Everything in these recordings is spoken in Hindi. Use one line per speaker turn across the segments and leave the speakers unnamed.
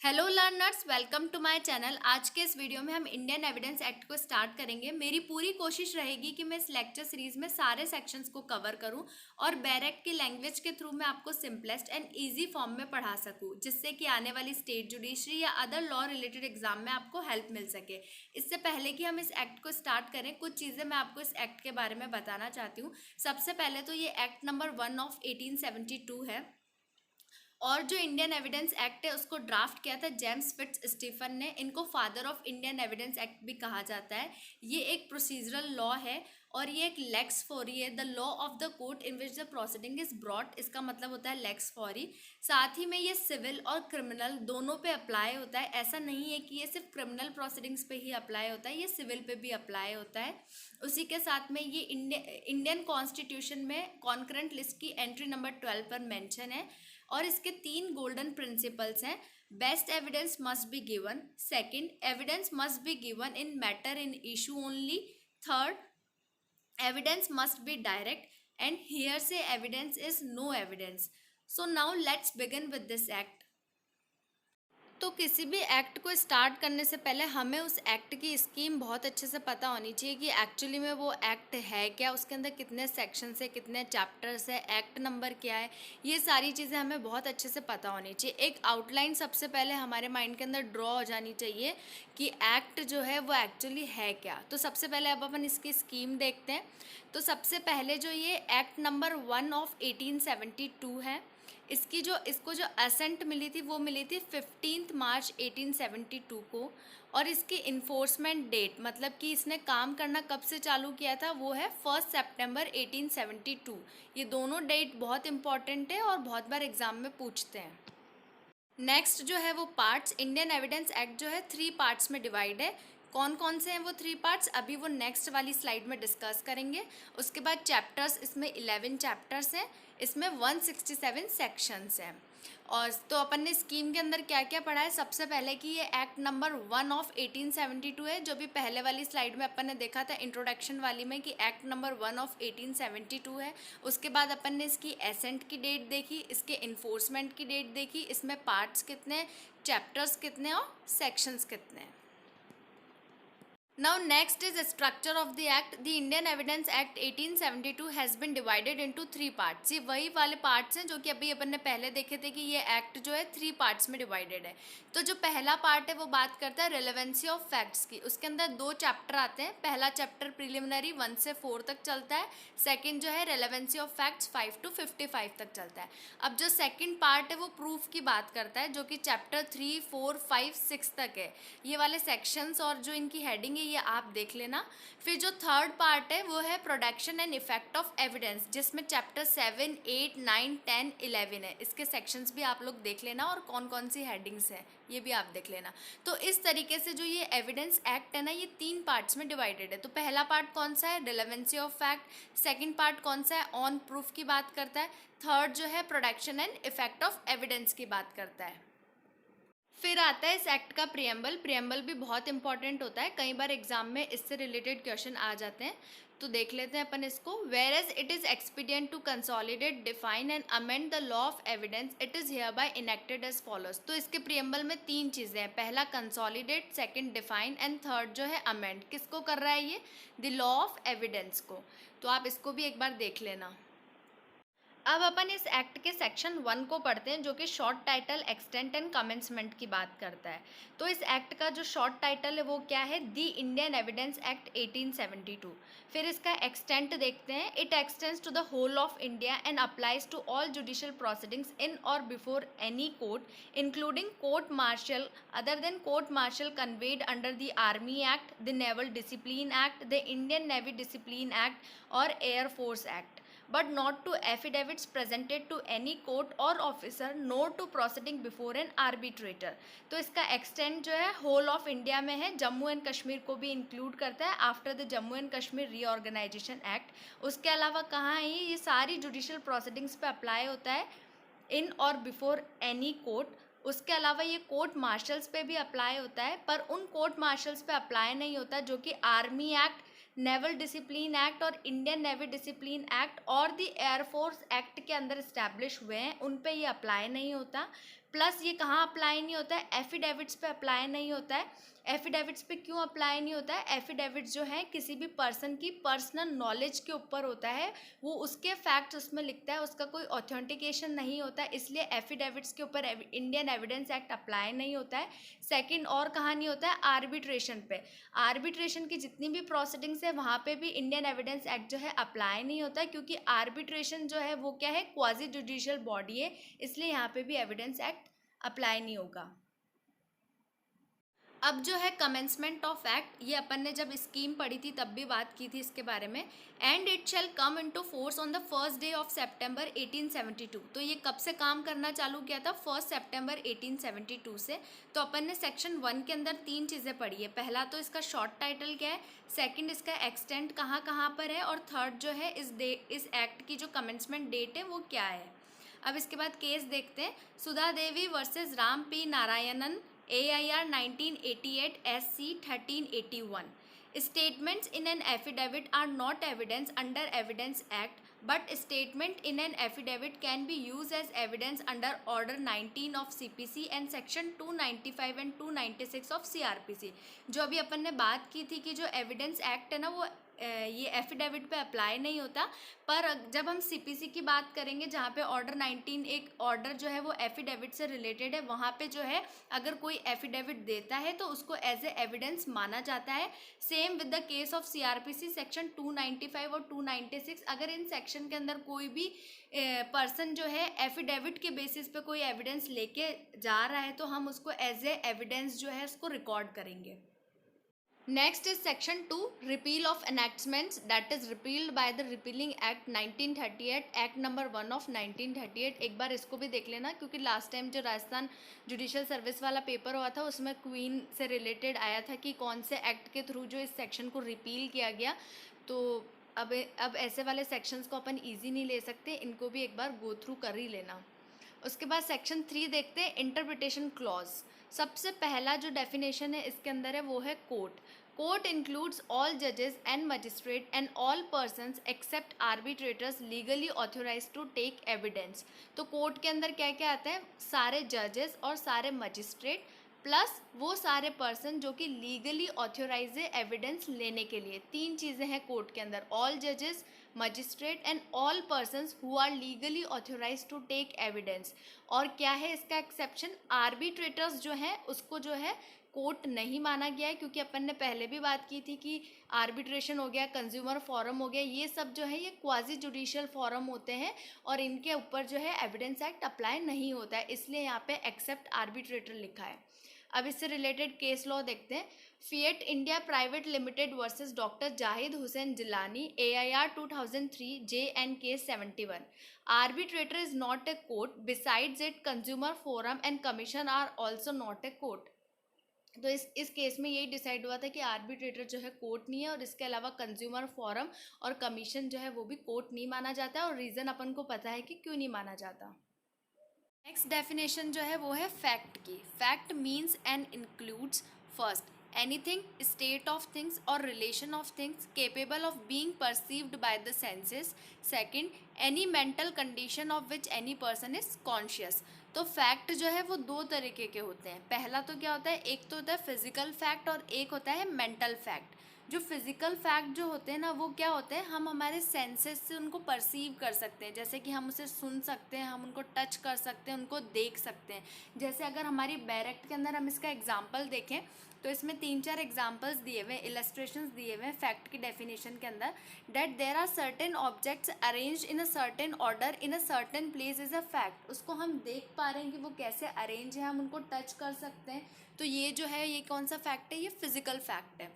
Hello learners, welcome to my channel. आज के इस वीडियो में हम इंडियन एविडेंस एक्ट को स्टार्ट करेंगे। मेरी पूरी कोशिश रहेगी कि मैं इस लेक्चर सीरीज में सारे सेक्शंस को कवर करूं और बैरेक्ट की लैंग्वेज के थ्रू मैं आपको सिंपलेस्ट एंड इजी फॉर्म में पढ़ा सकूं, जिससे कि आने वाली स्टेट जुडिशरी या अदर लॉ रिलेटेड एग्जाम में आपको हेल्प मिल सके। इससे पहले कि हम इस एक्ट को स्टार्ट करें, कुछ चीज़ें मैं आपको इस एक्ट के बारे में बताना चाहती हूँ। सबसे पहले तो ये एक्ट नंबर 1 ऑफ 1872 है और जो इंडियन एविडेंस एक्ट है उसको ड्राफ्ट किया था जेम्स फिट्स स्टीफन ने। इनको father of Indian evidence act भी कहा जाता है। ये एक प्रोसीजरल लॉ है और ये एक लेक्स फॉरी है, the law of the court in which the proceeding is brought. इसका मतलब होता है लेक्स फॉरी। साथ ही में ये सिविल और क्रिमिनल दोनों पे अप्लाई होता है। ऐसा नहीं है कि ये सिर्फ क्रिमिनल प्रोसीडिंग्स पे ही अप्लाई होता है, ये सिविल पे भी अप्लाई होता है। उसी के साथ में ये इंडियन कॉन्स्टिट्यूशन में कॉन्करेंट लिस्ट की एंट्री नंबर 12 पर मेंशन है और इसके 3 गोल्डन प्रिंसिपल्स हैं। Best evidence must be given, second evidence must be given in matter in issue only, third evidence must be direct, and hearsay evidence is no evidence. So now let's begin with this act. तो किसी भी एक्ट को स्टार्ट करने से पहले हमें उस एक्ट की स्कीम बहुत अच्छे से पता होनी चाहिए कि एक्चुअली में वो एक्ट है क्या, उसके अंदर कितने सेक्शंस है, कितने चैप्टर्स है, एक्ट नंबर क्या है। ये सारी चीज़ें हमें बहुत अच्छे से पता होनी चाहिए। एक आउटलाइन सबसे पहले हमारे माइंड के अंदर ड्रॉ हो जानी चाहिए कि एक्ट जो है वो एक्चुअली है क्या। तो सबसे पहले अब अपन इसकी स्कीम देखते हैं। तो सबसे पहले जो ये एक्ट नंबर 1 ऑफ 1872 है, इसको जो असेंट मिली थी वो मिली थी 15 मार्च 1872 को। और इसकी इन्फोर्समेंट डेट, मतलब कि इसने काम करना कब से चालू किया था, वो है 1 सितंबर 1872। ये दोनों डेट बहुत इंपॉर्टेंट है और बहुत बार एग्जाम में पूछते हैं। नेक्स्ट जो है वो पार्ट्स, इंडियन एविडेंस एक्ट जो है 3 पार्ट्स में डिवाइड है। कौन कौन से हैं वो 3 पार्ट्स, अभी वो नेक्स्ट वाली स्लाइड में डिस्कस करेंगे। उसके बाद चैप्टर्स, इसमें 11 चैप्टर्स हैं, इसमें 167 सेक्शंस हैं। और तो अपन ने स्कीम के अंदर क्या क्या पढ़ा है। सबसे पहले कि ये एक्ट नंबर 1 ऑफ 1872 है, जो भी पहले वाली स्लाइड में अपन ने देखा था इंट्रोडक्शन वाली में कि एक्ट नंबर 1 ऑफ 1872 है। उसके बाद अपन ने इसकी एसेंट की डेट देखी, इसके इन्फोर्समेंट की डेट देखी, इसमें पार्ट्स कितने, चैप्टर्स कितने और सेक्शंस कितने हैं। Now next is structure of the act. The Indian Evidence Act 1872 has been divided into 3 parts. ये वही वाले पार्ट्स हैं जो कि अभी अपन ने पहले देखे थे कि ये एक्ट जो है 3 पार्ट्स में डिवाइडेड है। तो जो पहला पार्ट है वो बात करता है रेलेवेंसी ऑफ फैक्ट्स की। उसके अंदर 2 चैप्टर आते हैं। पहला चैप्टर प्रिलिमिनरी 1 से 4 तक चलता है। सेकेंड जो है रेलेवेंसी ऑफ फैक्ट्स 5 to 55 तक चलता है। अब जो सेकेंड पार्ट है वो प्रूफ की बात करता है, जो कि चैप्टर 3, 4, 5, 6 तक है। ये वाले सेक्शंस और जो इनकी हेडिंग है ये आप देख लेना। फिर जो थर्ड पार्ट है वो है production and effect of evidence, जिसमें चैप्टर 7, 8, 9, 10, 11 है। इसके सेक्शंस भी आप लोग देख लेना और कौन कौन सी हेडिंग्स हैं ये भी आप देख लेना। तो इस तरीके से जो ये एविडेंस एक्ट है ना, ये 3 पार्ट्स में डिवाइडेड है। तो पहला पार्ट कौन सा है, relevancy of fact. Second part कौन सा है, ऑन प्रूफ की बात करता है। थर्ड जो है production and effect of evidence की बात करता है। फिर आता है इस एक्ट का प्रियम्बल। प्रियम्बल भी बहुत इंपॉर्टेंट होता है, कई बार एग्जाम में इससे रिलेटेड क्वेश्चन आ जाते हैं। तो देख लेते हैं अपन इसको। Whereas it is expedient to consolidate, define and amend the law of evidence, it is hereby enacted as follows. तो इसके प्रियम्बल में 3 चीज़ें हैं। पहला consolidate, second define and third जो है अमेंड। किसको कर रहा है ये, द लॉ ऑफ एविडेंस को। तो आप इसको भी एक बार देख लेना। अब अपन इस एक्ट के सेक्शन 1 को पढ़ते हैं, जो कि short title, extent and commencement की बात करता है। तो इस एक्ट का जो शॉर्ट टाइटल है वो क्या है, दी इंडियन एविडेंस एक्ट 1872। फिर इसका एक्सटेंट देखते हैं। It extends to the whole of India and applies to all judicial proceedings in or before any court including court martial other than court martial convened under the army act, the naval discipline act, the Indian navy discipline act or air force act, but not to affidavits presented to any court or officer nor to proceeding before an arbitrator। तो इसका एक्सटेंड जो है होल ऑफ इंडिया में है, जम्मू एंड कश्मीर को भी इंक्लूड करता है after the Jammu and Kashmir reorganisation act. उसके अलावा कहाँ है ये सारी जुडिशियल प्रोसीडिंग्स पे अप्लाई होता है, इन और बिफोर एनी कोर्ट। उसके अलावा ये कोर्ट मार्शल्स पे भी अप्लाई होता है, पर उन कोर्ट मार्शल्स पे अप्लाई नहीं होता जो कि army act, naval discipline act और इंडियन नेवी डिसिप्लिन एक्ट और द एयरफोर्स एक्ट के अंदर इस्टेब्लिश हुए हैं, उन पे ये अप्लाई नहीं होता। प्लस ये कहाँ अप्लाई नहीं होता है, एफिडेविट्स पे अप्लाई नहीं होता है। एफिडेविट्स पे क्यों अप्लाई नहीं होता है, एफिडेविट्स जो है किसी भी पर्सन की पर्सनल नॉलेज के ऊपर होता है, वो उसके फैक्ट्स उसमें लिखता है, उसका कोई ऑथेंटिकेशन नहीं होता है, इसलिए एफिडेविट्स के ऊपर इंडियन एविडेंस एक्ट अप्लाई नहीं होता है। सेकंड और कहाँ नहीं होता है, आर्बिट्रेशन पे। आर्बिट्रेशन की जितनी भी प्रोसीडिंग्स है वहाँ पे भी इंडियन एविडेंस एक्ट जो है अप्लाई नहीं होता है, क्योंकि आर्बिट्रेशन जो है वो क्या है, क्वाजी जुडिशियल बॉडी है, इसलिए यहाँ पे भी एविडेंस एक्ट अप्लाई नहीं होगा। अब जो है कमेंसमेंट ऑफ एक्ट, ये अपन ने जब स्कीम पढ़ी थी तब भी बात की थी इसके बारे में। And it shall come into force on the first day of September 1872। तो ये कब से काम करना चालू किया था, 1 सितंबर 1872 से। तो अपन ने सेक्शन 1 के अंदर 3 चीज़ें पढ़ी है। पहला तो इसका शॉर्ट टाइटल क्या है, सेकंड इसका एक्सटेंट कहाँ कहाँ पर है, और थर्ड जो है इस एक्ट की जो कमेंसमेंट डेट है वो क्या है। अब इसके बाद केस देखते हैं, Sudha Devi versus Ram P Narayanan, AIR 1988 SC 1381. Statements in an affidavit are not evidence under Evidence Act, but statement in an affidavit can be used as evidence under Order 19 of CPC and Section 295 and 296 of CRPC। जो अभी अपन ने बात की थी कि जो एविडेंस एक्ट है ना वो ये एफिडेविट पे अप्लाई नहीं होता, पर जब हम सीपीसी की बात करेंगे जहाँ पे ऑर्डर 19 एक ऑर्डर जो है वो एफिडेविट से रिलेटेड है, वहाँ पे जो है अगर कोई एफिडेविट देता है तो उसको एज ए एविडेंस माना जाता है। Same with the case of CrPC section 295 और 296। अगर इन सेक्शन के अंदर कोई भी पर्सन जो है एफिडेविट के बेसिस पे कोई एविडेंस लेके जा रहा है तो हम उसको एज ए एविडेंस जो है उसको रिकॉर्ड करेंगे। Next is section 2, repeal of enactments, that is repealed by the repealing act 1938, act number 1 of 1938। एक बार इसको भी देख लेना, क्योंकि लास्ट टाइम जो राजस्थान जुडिशियल सर्विस वाला पेपर हुआ था उसमें क्वीन से रिलेटेड आया था कि कौन से एक्ट के थ्रू जो इस सेक्शन को रिपील किया गया। तो अब ऐसे वाले सेक्शंस को अपन ईजी नहीं ले सकते, इनको भी एक बार गो थ्रू कर ही लेना। उसके बाद सेक्शन 3 देखते हैं, इंटरप्रिटेशन क्लॉज। सबसे पहला जो डेफिनेशन है इसके अंदर है वो है कोर्ट। कोर्ट इंक्लूड्स ऑल जजेस and magistrate and all persons except arbitrators legally authorise to take evidence. तो कोर्ट के अंदर क्या क्या आता है, सारे जजेस और सारे मजिस्ट्रेट प्लस वो सारे पर्सन जो कि लीगली ऑथोराइज है एविडेंस लेने के लिए। 3 चीज़ें हैं कोर्ट के अंदर, ऑल जजेस, magistrate and all persons who are legally authorise to take evidence. और क्या है इसका एक्सेप्शन, आर्बिट्रेटर्स जो है उसको जो है कोर्ट नहीं माना गया है, क्योंकि अपन ने पहले भी बात की थी कि आर्बिट्रेशन हो गया, कंज्यूमर फोरम हो गया, ये सब जो है ये क्वाजी जुडिशियल फोरम होते हैं और इनके ऊपर जो है एविडेंस एक्ट अप्लाई नहीं होता है, इसलिए यहाँ पे एक्सेप्ट आर्बिट्रेटर लिखा है। अब इससे रिलेटेड केस लॉ देखते हैं, Fiat India private limited versus doctor Zahid Hussain Jilani, AIR 2003 JNK 71। Arbitrator is not a court, besides it consumer forum and commission are also not a court. तो इस केस में यही डिसाइड हुआ था कि आर्बिट्रेटर जो है कोर्ट नहीं है, और इसके अलावा कंज्यूमर फोरम और कमीशन जो है वो भी कोर्ट नहीं माना जाता है, और रीज़न अपन को पता है कि क्यों नहीं माना जाता। नेक्स्ट डेफिनेशन जो है वो है फैक्ट की। Fact means and includes first anything, state of things or relation of things capable of being perceived by the senses. Second, any mental condition of which any person is conscious. तो फैक्ट जो है वो 2 तरीके के होते हैं। पहला तो क्या होता है, एक तो होता है फिजिकल फैक्ट और एक होता है मेंटल फैक्ट। जो फिजिकल फैक्ट जो होते हैं ना वो क्या होते हैं, हम हमारे सेंसेस से उनको परसीव कर सकते हैं, जैसे कि हम उसे सुन सकते हैं, हम उनको टच कर सकते हैं, उनको देख सकते हैं। जैसे अगर हमारी बैरेक्ट के अंदर हम इसका एग्जांपल देखें तो इसमें 3-4 एग्जांपल्स दिए हुए हैं, इलस्ट्रेशंस दिए हुए हैं फैक्ट की डेफिनेशन के अंदर। That there are certain objects arranged in a certain order in a certain place is a fact. उसको हम देख पा रहे हैं कि वो कैसे अरेंज है, हम उनको टच कर सकते हैं, तो ये जो है ये कौन सा फैक्ट है, ये फिजिकल फैक्ट है।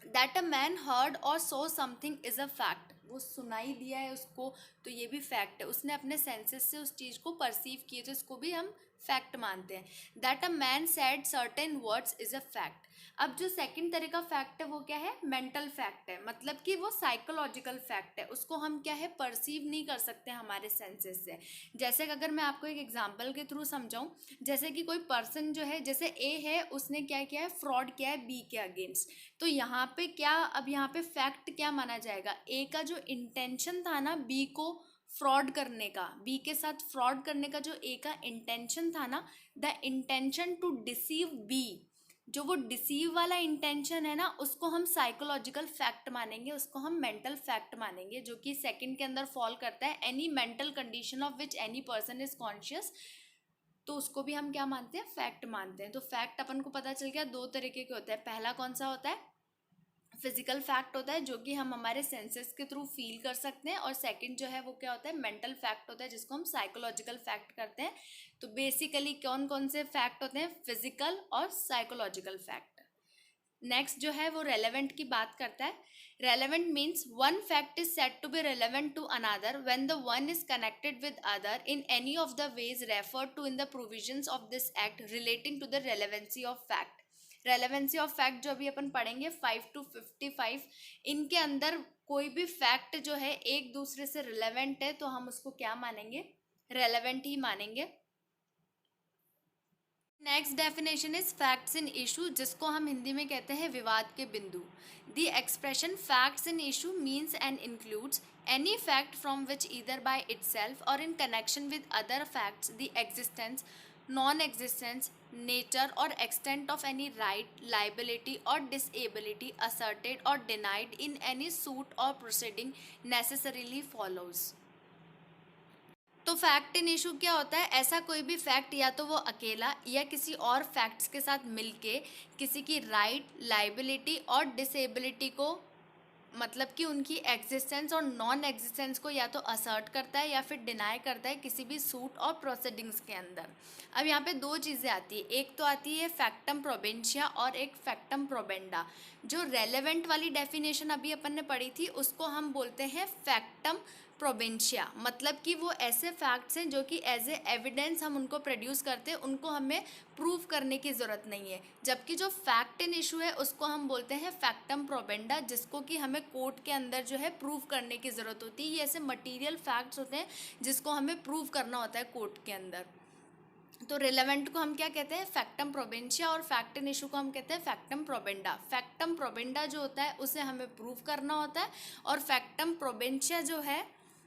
दैट अ मैन हर्ड और so something is a fact, वो सुनाई दिया है उसको, तो ये भी फैक्ट है, उसने अपने सेंसेस से उस चीज़ को परसीव किए, तो इसको भी हम फैक्ट मानते हैं। That a man said certain words is a fact. अब जो सेकंड तरह का फैक्ट है वो क्या है, मेंटल फैक्ट है, मतलब कि वो साइकोलॉजिकल फैक्ट है, उसको हम क्या है परसीव नहीं कर सकते हमारे सेंसेस से। जैसे कि अगर मैं आपको एक एग्जांपल के थ्रू समझाऊं, जैसे कि कोई पर्सन जो है, जैसे ए है, उसने क्या किया है, फ्रॉड किया है बी के अगेंस्ट, तो यहाँ पे क्या, अब यहाँ पे फैक्ट क्या माना जाएगा, ए का जो इंटेंशन था ना बी को फ्रॉड करने का, बी के साथ फ्रॉड करने का जो ए का इंटेंशन था ना, the intention to deceive be, जो वो डिसीव वाला इंटेंशन है ना, उसको हम साइकोलॉजिकल फैक्ट मानेंगे, उसको हम मेंटल फैक्ट मानेंगे, जो कि सेकंड के अंदर फॉल करता है, any mental condition of which any person is conscious, तो उसको भी हम क्या मानते हैं, फैक्ट मानते हैं। तो फैक्ट अपन को पता चल गया दो तरीके के होते हैं। पहला कौन सा होता है, फिजिकल फैक्ट होता है जो कि हम हमारे सेंसेस के थ्रू फील कर सकते हैं, और सेकंड जो है वो क्या होता है, मेंटल फैक्ट होता है, जिसको हम साइकोलॉजिकल फैक्ट करते हैं। तो बेसिकली कौन कौन से फैक्ट होते हैं, फिजिकल और साइकोलॉजिकल फैक्ट। नेक्स्ट जो है वो रेलेवेंट की बात करता है। Relevant means one fact is said to be relevant to another when the one is connected with other in any of the ways referred to in the provisions of this act relating to the relevancy of fact. Relevancy of fact जो अभी अपन पढ़ेंगे 5 to 55, इनके अंदर कोई भी फैक्ट जो है एक दूसरे से रिलेवेंट है तो हम उसको क्या मानेंगे, रेलेवेंट ही मानेंगे। Next definition is facts in issue, जिसको हम हिंदी में कहते हैं विवाद के बिंदु। The expression facts in issue means and includes any fact from which either by itself or in connection with other facts the existence, non existence, nature or extent of any right, liability or disability asserted or denied in any suit or proceeding necessarily follows। तो फैक्ट इन इशू क्या होता है, ऐसा कोई भी फैक्ट या तो वो अकेला या किसी और फैक्ट्स के साथ मिलके किसी की राइट, लाइबिलिटी और डिसेबिलिटी को, मतलब कि उनकी एग्जिस्टेंस और नॉन एग्जिस्टेंस को या तो असर्ट करता है या फिर डिनाई करता है किसी भी सूट और प्रोसीडिंग्स के अंदर। अब यहाँ पे दो चीज़ें आती है, एक तो आती है फैक्टम प्रोबेंशिया और एक फैक्टम प्रोबेंडा। जो रेलेवेंट वाली डेफिनेशन अभी अपन ने पढ़ी थी उसको हम बोलते हैं फैक्टम प्रोबेंशिया, मतलब कि वो ऐसे फैक्ट्स हैं जो कि एज ए एविडेंस हम उनको प्रोड्यूस करते हैं, उनको हमें प्रूव करने की ज़रूरत नहीं है। जबकि जो फैक्ट इन इशू है उसको हम बोलते हैं फैक्टम प्रोबेंडा, जिसको कि हमें कोर्ट के अंदर जो है प्रूव करने की ज़रूरत होती है। ये ऐसे मटीरियल फैक्ट्स होते हैं जिसको हमें प्रूव करना होता है कोर्ट के अंदर। तो रिलेवेंट को हम क्या कहते हैं, फैक्टम प्रोबेंशिया, और फैक्ट इन इशू को हम कहते हैं फैक्टम प्रोबेंडा। फैक्टम प्रोबेंडा जो होता है उसे हमें प्रूव करना होता है, और फैक्टम प्रोबेंशिया जो है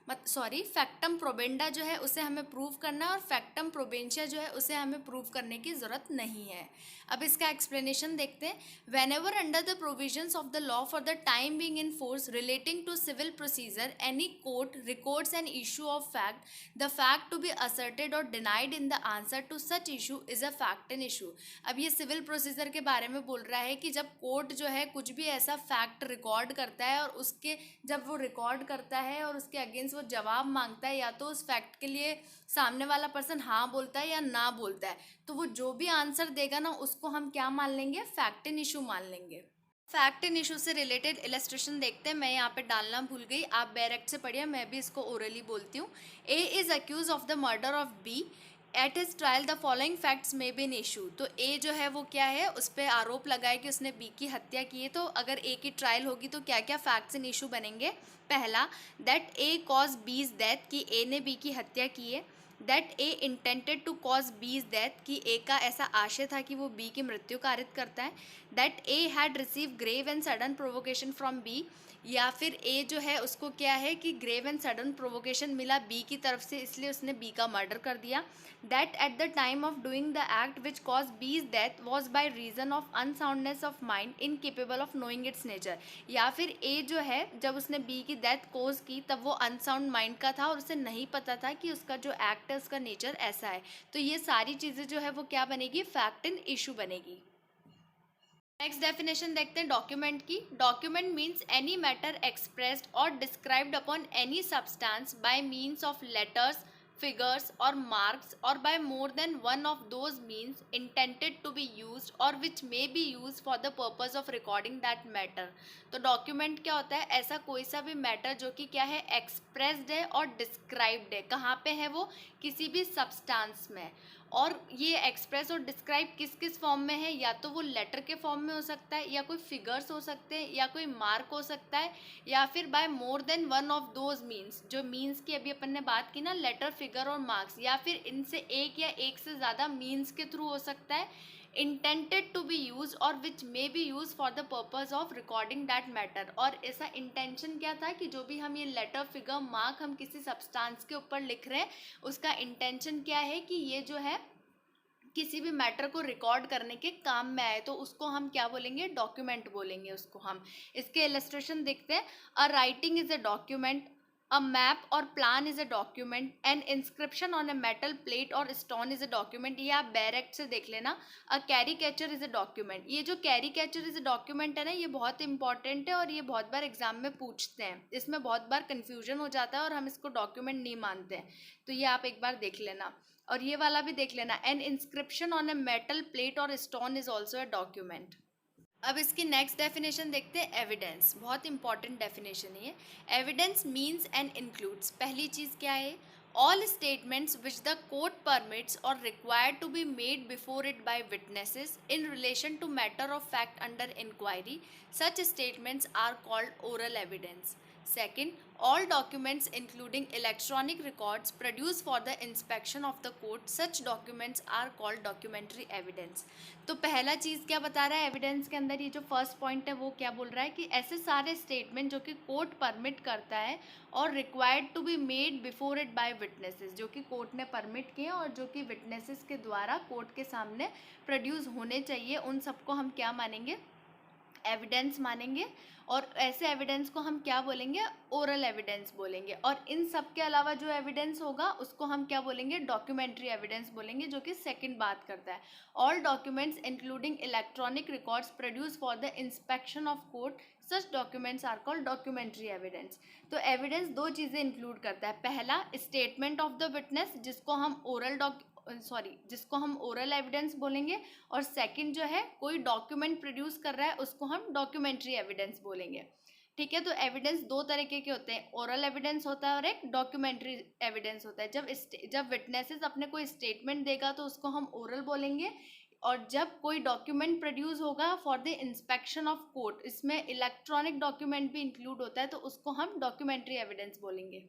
फैक्टम प्रोबेंडा जो है उसे हमें प्रूव करना है, और फैक्टम प्रोबेंशिया जो है उसे हमें प्रूव करने की ज़रूरत नहीं है। अब इसका एक्सप्लेनेशन देखते हैं। Whenever under the provisions of the law for the time being in force relating to civil procedure any court records an issue of fact, the fact to be asserted or denied in the answer to such issue is a fact in issue. अब ये सिविल प्रोसीजर के बारे में बोल रहा है कि जब कोर्ट जो है कुछ भी ऐसा फैक्ट रिकॉर्ड करता है, और उसके जब वो रिकॉर्ड करता है और उसके अगेंस्ट वो जवाब मांगता है, या तो उस फैक्ट के लिए सामने वाला पर्सन हाँ बोलता है या ना बोलता है, तो वो जो भी आंसर देगा ना उसको हम क्या मान लेंगे, फैक्ट इन इशू मान लेंगे। फैक्ट इन इशू से रिलेटेड इलस्ट्रेशन देखते हैं। मैं यहाँ पे डालना भूल गई, आप डायरेक्ट से पढ़िए, मैं भी इसको ओरली बोलती हूँ। A is accused of the murder of B at his trial the following facts may be in issue. तो ए जो है वो क्या है, उस पर आरोप लगाए कि उसने बी की हत्या की है। तो अगर ए की ट्रायल होगी तो क्या क्या फैक्ट्स इन इशू बनेंगे। पहला, that A cause B's death, कि ए ने बी की हत्या की है। That A intended to cause B's death, कि ए का ऐसा आशय था कि वो बी की मृत्यु कारित करता है। That A had receive grave and sudden provocation from B, या फिर ए जो है उसको क्या है कि ग्रेव एंड सडन प्रोवोकेशन मिला बी की तरफ से, इसलिए उसने बी का मर्डर कर दिया। That at the time of doing the act which caused B's death was by reason of unsoundness of mind incapable of knowing its nature, या फिर ए जो है जब उसने बी की डेथ कॉज की तब वो अनसाउंड माइंड का था और उसे नहीं पता था कि उसका जो एक्ट है उसका नेचर ऐसा है। तो ये सारी चीज़ें जो है वो क्या बनेगी, फैक्ट इन इशू बनेगी। नेक्स्ट डेफिनेशन देखते हैं डॉक्यूमेंट की। Document means any matter expressed or described upon any substance by means of letters, figures or marks, or by more than one of those means intended to be used or which may be used for the purpose of recording that matter. तो डॉक्यूमेंट क्या होता है, ऐसा कोई सा भी मैटर जो कि क्या है, एक्सप्रेस्ड है और डिस्क्राइब्ड है। कहाँ पे है वो, किसी भी सब्सटेंस में। और ये एक्सप्रेस और डिस्क्राइब किस किस फॉर्म में है, या तो वो लेटर के फॉर्म में हो सकता है, या कोई फिगर्स हो सकते हैं, या कोई मार्क हो सकता है, या फिर by more than one of those means. जो मीन्स की अभी अपन ने बात की ना, लेटर, फिगर और मार्क्स, या फिर इनसे एक या एक से ज़्यादा मीन्स के थ्रू हो सकता है, intended to be use or which may be use for the purpose of recording that matter. और ऐसा इंटेंशन क्या था कि जो भी हम ये लेटर फिगर मार्क हम किसी सब्सटेंस के ऊपर लिख रहे हैं, उसका इंटेंशन क्या है कि ये जो है किसी भी मैटर को रिकॉर्ड करने के काम में आए, तो उसको हम क्या बोलेंगे, डॉक्यूमेंट बोलेंगे उसको हम। इसके इलस्ट्रेशन देखते हैं। A writing is a document, a map or plan is a document, an inscription on a metal plate or stone is a document. ये आप डायरेक्ट से देख लेना। A caricature is a document, ये जो कैरिकेचर इज अ डॉक्यूमेंट है ना, ये बहुत इंपॉर्टेंट है और ये बहुत बार एग्जाम में पूछते हैं। इसमें बहुत बार कन्फ्यूजन हो जाता है और हम इसको डॉक्यूमेंट नहीं मानते हैं, तो ये आप एक बार देख लेना। और ये वाला भी देख लेना, an inscription on a metal plate or stone is also a document. अब इसकी नेक्स्ट डेफिनेशन देखते हैं, एविडेंस। बहुत इंपॉर्टेंट डेफिनेशन है ये। एविडेंस मीन्स एंड इंक्लूड्स, पहली चीज़ क्या है, all statements which the court permits or required to be made before it by witnesses in relation to matter of fact under inquiry, such statements are called oral evidence. Second, all documents including electronic records produced for the inspection of the court, such documents are called documentary evidence। तो पहला चीज़ क्या बता रहा है एविडेंस के अंदर, ये जो फर्स्ट पॉइंट है वो क्या बोल रहा है कि ऐसे सारे स्टेटमेंट जो कि कोर्ट परमिट करता है और required to be made before it by witnesses, जो कि कोर्ट ने परमिट किए और जो कि विटनेसेस के द्वारा कोर्ट के सामने प्रोड्यूस होने चाहिए, उन सबको हम क्या मानेंगे, एविडेंस मानेंगे। और ऐसे एविडेंस को हम क्या बोलेंगे, ओरल एविडेंस बोलेंगे। और इन सब के अलावा जो एविडेंस होगा उसको हम क्या बोलेंगे, डॉक्यूमेंट्री एविडेंस बोलेंगे, जो कि सेकंड बात करता है। All documents including electronic records produce for the inspection of court, such documents are called documentary evidence. तो एविडेंस दो चीज़ें इंक्लूड करता है, पहला स्टेटमेंट ऑफ द विटनेस जिसको हम जिसको हम ओरल एविडेंस बोलेंगे, और सेकंड जो है कोई डॉक्यूमेंट प्रोड्यूस कर रहा है उसको हम डॉक्यूमेंट्री एविडेंस बोलेंगे। ठीक है, तो एविडेंस दो तरीके के होते हैं, ओरल एविडेंस होता है और एक डॉक्यूमेंट्री एविडेंस होता है। जब विटनेसेस अपने कोई स्टेटमेंट देगा तो उसको हम ओरल बोलेंगे, और जब कोई डॉक्यूमेंट प्रोड्यूस होगा for the inspection of court, इसमें इलेक्ट्रॉनिक डॉक्यूमेंट भी इंक्लूड होता है, तो उसको हम डॉक्यूमेंट्री एविडेंस बोलेंगे।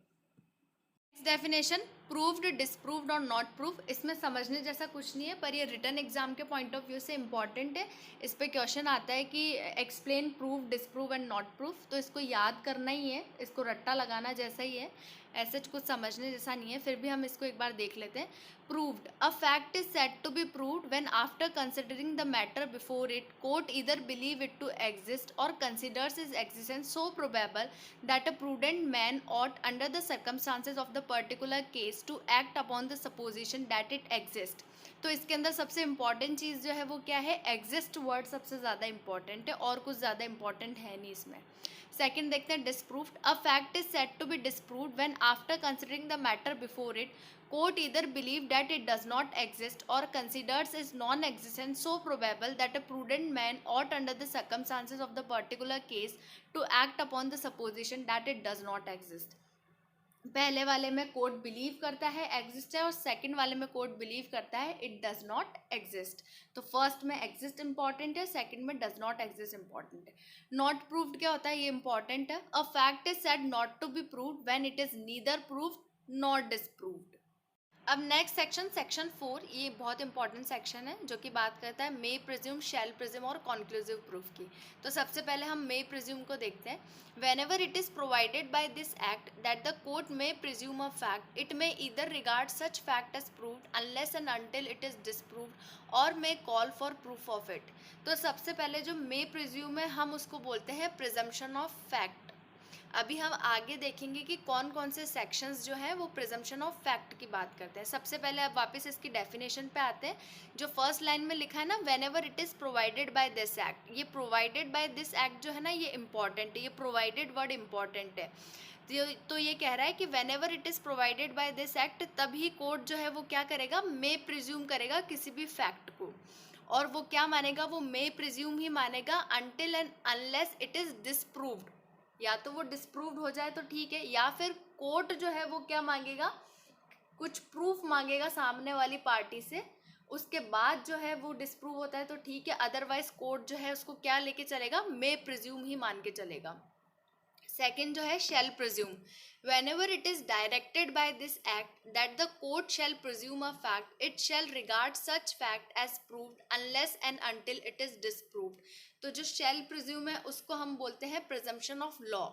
डेफिनेशन, प्रूव्ड, डिसप्रूव्ड और नॉट प्रूफ। इसमें समझने जैसा कुछ नहीं है, पर ये रिटन एग्जाम के पॉइंट ऑफ व्यू से इंपॉर्टेंट है। इस पे क्वेश्चन आता है कि explain prove, disprove and not proof, तो इसको याद करना ही है, इसको रट्टा लगाना जैसा ही है, ऐसे कुछ समझने जैसा नहीं है, फिर भी हम इसको एक बार देख लेते हैं। Proved, a fact is said to be proved when after considering the matter before it court either believe it to exist or considers is existence so probable that a prudent man ought under the circumstances of the particular case to act upon the supposition that it exists। तो इसके अंदर सबसे इंपॉर्टेंट चीज़ जो है वो क्या है, एग्जिस्ट वर्ड सबसे ज़्यादा इंपॉर्टेंट है, और कुछ ज़्यादा इंपॉर्टेंट है नहीं इसमें। सेकंड देखते हैं, disproved, a fact is said to be disproved when after considering the matter before it court either believe that it does not exist or considers its non-existence so probable that a prudent man ought under the circumstances of the particular case to act upon the supposition that it does not exist। पहले वाले में कोर्ट बिलीव करता है एग्जिस्ट है, और सेकंड वाले में कोर्ट बिलीव करता है इट डज नॉट एग्जिस्ट। तो फर्स्ट में एग्जिस्ट इंपॉर्टेंट है, सेकंड में डज नॉट एग्जिस्ट इंपॉर्टेंट है। नॉट प्रूव्ड क्या होता है, ये इंपॉर्टेंट है। A fact is said not to be proved when it is neither proved not disproved. अब नेक्स्ट सेक्शन 4, ये बहुत इंपॉर्टेंट सेक्शन है जो कि बात करता है मे प्रिज्यूम, शैल प्रिज्यूम और कॉन्क्लूसिव प्रूफ की। तो सबसे पहले हम मे प्रिज्यूम को देखते हैं। Whenever it is provided by this act that the court may presume a fact, it may either regard such fact as proved unless and until it is disproved or may call for proof of it. तो सबसे पहले जो मे प्रिज्यूम है हम उसको बोलते हैं प्रिजम्पशन ऑफ फैक्ट। अभी हम आगे देखेंगे कि कौन कौन से सेक्शंस जो है वो प्रिजम्पशन ऑफ फैक्ट की बात करते हैं। सबसे पहले अब वापस इसकी डेफिनेशन पे आते हैं। जो फर्स्ट लाइन में लिखा है ना, when ever it is provided by this act, ये प्रोवाइडेड बाय दिस एक्ट जो है ना ये इंपॉर्टेंट है, ये प्रोवाइडेड वर्ड इंपॉर्टेंट है। तो ये कह रहा है कि when ever it is provided by this act, तभी कोर्ट जो है वो क्या करेगा, मे प्रिज्यूम करेगा किसी भी फैक्ट को, और वो क्या मानेगा, वो मे प्रिज्यूम ही मानेगा until and unless it is disproved. या तो वो डिसप्रूव्ड हो जाए तो ठीक है, या फिर कोर्ट जो है वो क्या मांगेगा, कुछ प्रूफ मांगेगा सामने वाली पार्टी से, उसके बाद जो है वो डिसप्रूव होता है तो ठीक है, अदरवाइज कोर्ट जो है उसको क्या लेके चलेगा, मे प्रिज्यूम ही मान के चलेगा। सेकेंड जो है shall presume, whenever it is directed by this act that the court shall presume a fact it shall regard such fact as proved unless and until it is disproved. तो जो शेल प्रिज्यूम है उसको हम बोलते हैं प्रिजम्पशन ऑफ लॉ,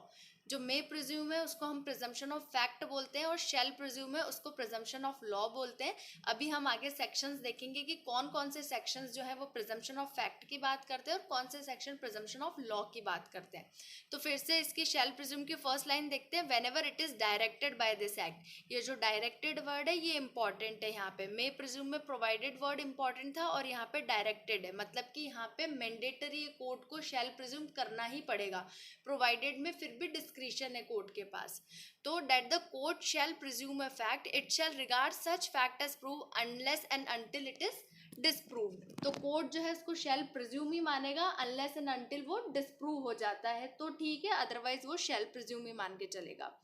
जो मे प्रिज्यूम है उसको हम प्रिजम्पशन ऑफ फैक्ट बोलते हैं, और शेल प्रिज्यूम है उसको प्रिजम्पशन ऑफ लॉ बोलते हैं। अभी हम आगे सेक्शंस देखेंगे कि कौन कौन से सेक्शंस जो है वो प्रिजम्पशन ऑफ फैक्ट की बात करते हैं और कौन से सेक्शन प्रिजम्पशन ऑफ लॉ की बात करते हैं। तो फिर से इसकी शेल प्रिज्यूम की फर्स्ट लाइन देखते हैं, whenever it is directed by this act. ये जो डायरेक्टेड वर्ड है ये इंपॉर्टेंट है, यहाँ पे मे प्रिज्यूम में प्रोवाइडेड वर्ड इंपॉर्टेंट था और यहाँ पे डायरेक्टेड है, मतलब कि यहाँ पे मैंडेटरी कोर्ट को शेल प्रिज्यूम करना ही पड़ेगा, प्रोवाइडेड में फिर भी डिस्क्रिशन है कोर्ट के पास। तो that the court shall presume a fact it shall regard such fact as prove unless and until it is disproved. तो कोर्ट जो है इसको शैल प्रिज्यूम ही मानेगा अनलेस एंड अनटिल वो डिसप्रूव हो जाता है तो ठीक है, अदरवाइज वो शैल प्रिज्यूम ही मान के चलेगा,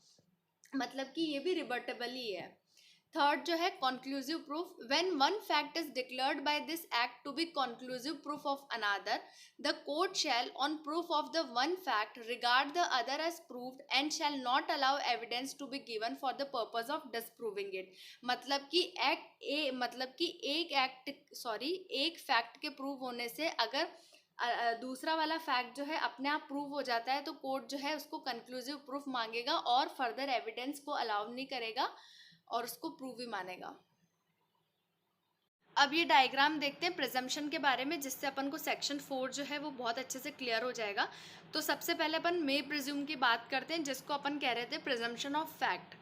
मतलब कि ये भी रिबर्टेबल ही है। थर्ड जो है conclusive proof, when one fact is declared by this act to be conclusive proof of another the court shall on proof of the one fact regard the other as proved and shall not allow evidence to be given for the purpose of disproving it. मतलब कि एक फैक्ट के प्रूव होने से अगर दूसरा वाला फैक्ट जो है अपने आप प्रूव हो जाता है तो कोर्ट जो है उसको कंक्लूसिव प्रूफ मांगेगा और फर्दर एविडेंस को अलाउ नहीं करेगा और उसको प्रूव ही मानेगा। अब ये डायग्राम देखते हैं प्रिजम्पशन के बारे में, जिससे अपन को सेक्शन 4 जो है वो बहुत अच्छे से क्लियर हो जाएगा। तो सबसे पहले अपन मे प्रिज्यूम की बात करते हैं, जिसको अपन कह रहे थे प्रिजम्पशन ऑफ फैक्ट।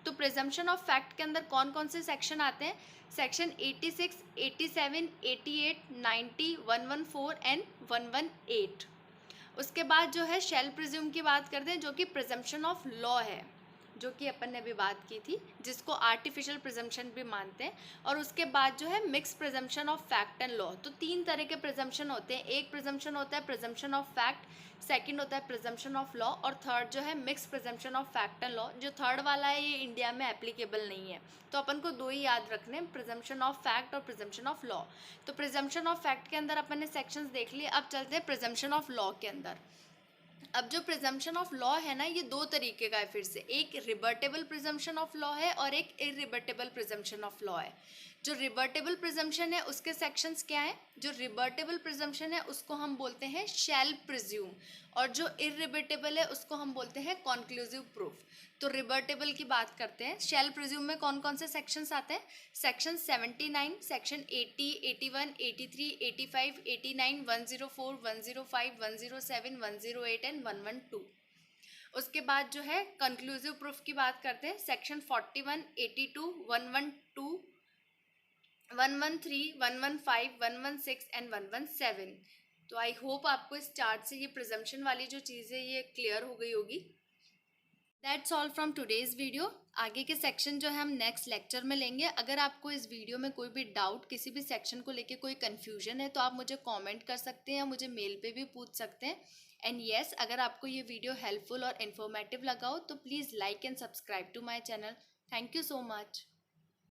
तो प्रिजम्पशन ऑफ फैक्ट के अंदर कौन कौन से सेक्शन आते हैं? Section 86, 87, 88, 90, 114 and 118। उसके बाद जो है शेल प्रिज्यूम की बात करते हैं, जो कि प्रिजम्पशन ऑफ लॉ है, जो कि अपन ने अभी बात की थी, जिसको आर्टिफिशियल प्रिजम्पशन भी मानते हैं। और उसके बाद जो है mix presumption of fact and law. तो तीन तरह के प्रिजम्पशन होते हैं, एक प्रिजम्पशन होता है प्रिजम्पशन ऑफ फैक्ट, सेकंड होता है प्रिजम्पशन ऑफ लॉ, और थर्ड जो है mix presumption of fact and law. जो थर्ड वाला है ये इंडिया में एप्लीकेबल नहीं है, तो अपन को दो ही याद रखने, प्रिजम्पशन ऑफ फैक्ट और प्रिजम्पशन ऑफ लॉ। तो प्रिजम्पशन ऑफ फैक्ट के अंदर अपन ने सेक्शंस देख लिए, अब चलते हैं प्रिजम्पशन ऑफ लॉ के अंदर। अब जो प्रिजम्पशन ऑफ लॉ है ना, ये दो तरीके का है फिर से, एक रिबर्टेबल प्रिजम्पशन ऑफ लॉ है और एक इरिबर्टेबल प्रिजम्पशन ऑफ लॉ है। जो रिबर्टेबल प्रिजम्पशन है उसके सेक्शंस क्या है? जो रिबर्टेबल प्रिजम्पशन है उसको हम बोलते हैं शैल प्रिज्यूम, और जो इरिबर्टेबल है उसको हम बोलते हैं कॉन्क्लूसिव प्रूफ। तो रिबर्टेबल की बात करते हैं। शैल प्रिज्यूम में कौन कौन से सेक्शंस आते हैं? Section 79, section 80, 81, 83, 85, 89, 104, 105, 107, 108 and 112। उसके बाद जो है कंक्लूसिव प्रूफ की बात करते हैं, सेक्शन 41, 82, 112, 113, 115, 116 एंड 117। तो आई होप आपको इस चार्ट से ये प्रिजम्पशन वाली जो चीज़ है ये क्लियर हो गई होगी। That's all from today's video. आगे के सेक्शन जो है हम नेक्स्ट लेक्चर में लेंगे। अगर आपको इस वीडियो में कोई भी डाउट, किसी भी सेक्शन को लेके कोई कन्फ्यूजन है तो आप मुझे कमेंट कर सकते हैं या मुझे मेल पे भी पूछ सकते हैं। एंड येस, अगर आपको ये वीडियो हेल्पफुल और इन्फॉर्मेटिव लगा हो तो please like and subscribe to my channel. Thank you so much.